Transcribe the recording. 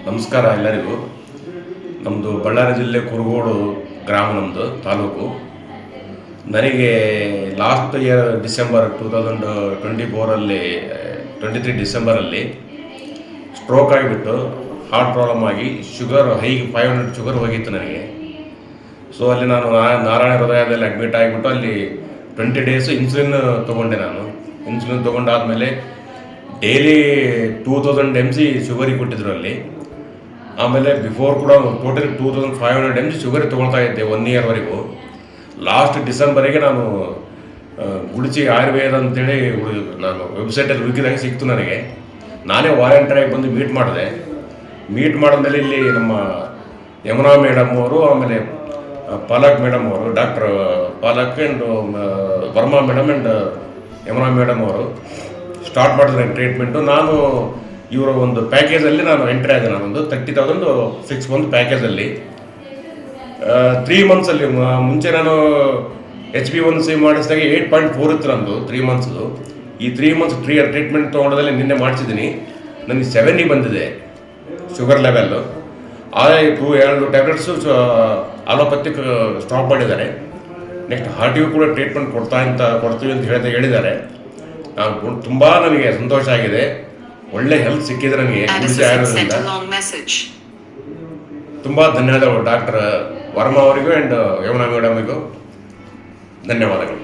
ನಮಸ್ಕಾರ ಎಲ್ಲರಿಗೂ. ನಮ್ಮದು ಬಳ್ಳಾರಿ ಜಿಲ್ಲೆ ಕುರುಗೋಡು ಗ್ರಾಮ, ನಮ್ಮದು ತಾಲೂಕು. ನನಗೆ ಲಾಸ್ಟ್ ಇಯರ್ ಡಿಸೆಂಬರ್ 2024 23 ಡಿಸೆಂಬರಲ್ಲಿ ಸ್ಟ್ರೋಕ್ ಆಗಿಬಿಟ್ಟು ಹಾರ್ಟ್ ಪ್ರಾಬ್ಲಮ್ ಆಗಿ ಶುಗರ್ 500 ಶುಗರ್ ಹೋಗಿತ್ತು ನನಗೆ. ಸೊ ಅಲ್ಲಿ ನಾನು ನಾರಾಯಣ ಹೃದಯದಲ್ಲಿ ಅಡ್ಮಿಟ್ ಆಗಿಬಿಟ್ಟು ಅಲ್ಲಿ 20 ಡೇಸ್ ಇನ್ಸುಲಿನ್ ತೊಗೊಂಡೆ. ನಾನು ಇನ್ಸುಲಿನ್ ತೊಗೊಂಡಾದಮೇಲೆ ಡೈಲಿ 2000 mg ಶುಗರಿಗೆ ಕೊಟ್ಟಿದ್ರು ಅಲ್ಲಿ. ಆಮೇಲೆ ಬಿಫೋರ್ ಕೂಡ ಟೋಟಲಿ 2500 mg ಶುಗರ್ ತೊಗೊಳ್ತಾ ಇದ್ದೆ 1 ಇಯರ್ವರೆಗೂ. ಲಾಸ್ಟ್ ಡಿಸೆಂಬರಿಗೆ ನಾನು ಗುಡಿಚಿ ಆಯುರ್ವೇದ ಅಂತೇಳಿ ನಾನು ವೆಬ್ಸೈಟಲ್ಲಿ ಹುಡುಕಿದಾಗ ಸಿಕ್ತು ನನಗೆ. ನಾನೇ ವಾಲಂಟಿಯರಾಗಿ ಬಂದು ಮೀಟ್ ಮಾಡಿದೆ. ಮೀಟ್ ಮಾಡಿದ್ಮೇಲೆ ಇಲ್ಲಿ ನಮ್ಮ ಯಮುನಾ ಮೇಡಮ್ ಅವರು, ಆಮೇಲೆ ಪಾಲಕ್ ಮೇಡಮ್ ಅವರು, doctor Palak and Varma madam and Yamuna madam ಅವರು ಸ್ಟಾರ್ಟ್ ಮಾಡಿದ್ರೆ ಟ್ರೀಟ್ಮೆಂಟು. ನಾನು ಇವರ ಒಂದು ಪ್ಯಾಕೇಜಲ್ಲಿ ನಾನು ಎಂಟ್ರಿ ಆದೆ. ನಾನೊಂದು 30,000 6 ಮಂತ್ ಪ್ಯಾಕೇಜಲ್ಲಿ 3 ಮಂತ್ಸಲ್ಲಿ ಮುಂಚೆ ನಾನು HB1C ಮಾಡಿಸಿದಾಗ 8.4 ಇತ್ತು ನಂದು 3 ಮಂತ್ಸ್ದು. ಈ 3 ಮಂತ್ಸ್ ಟ್ರೀಟ್ಮೆಂಟ್ ತೊಗೊಂಡದಲ್ಲಿ ನಿನ್ನೆ ಮಾಡಿಸಿದ್ದೀನಿ. ನನಗೆ 70 ಬಂದಿದೆ ಶುಗರ್ ಲೆವೆಲ್ಲು. ಆದರೆ 2 ಟ್ಯಾಬ್ಲೆಟ್ಸು ಅಲೋಪತಿಕ್ ಸ್ಟಾಪ್ ಮಾಡಿದ್ದಾರೆ. ನೆಕ್ಸ್ಟ್ ಹಾರ್ಟಿಗೂ ಕೂಡ ಟ್ರೀಟ್ಮೆಂಟ್ ಕೊಡ್ತೀವಿ ಅಂತ ಹೇಳಿದ್ದಾರೆ. ನಾನು ತುಂಬ ನನಗೆ ಸಂತೋಷ ಆಗಿದೆ. ಒಳ್ಳೆ ಹೆಲ್ತ್ ಸಿಕ್ಕಿದೆ ನನಗೆ ಆಯುರ್ವೇದದಿಂದ. ತುಂಬ ಧನ್ಯವಾದಗಳು ಡಾಕ್ಟರ್ ವರ್ಮಾ ಅವರಿಗೂ ಆ್ಯಂಡ್ ಯಮುನಾ ಮೇಡಮಿಗೂ ಧನ್ಯವಾದಗಳು.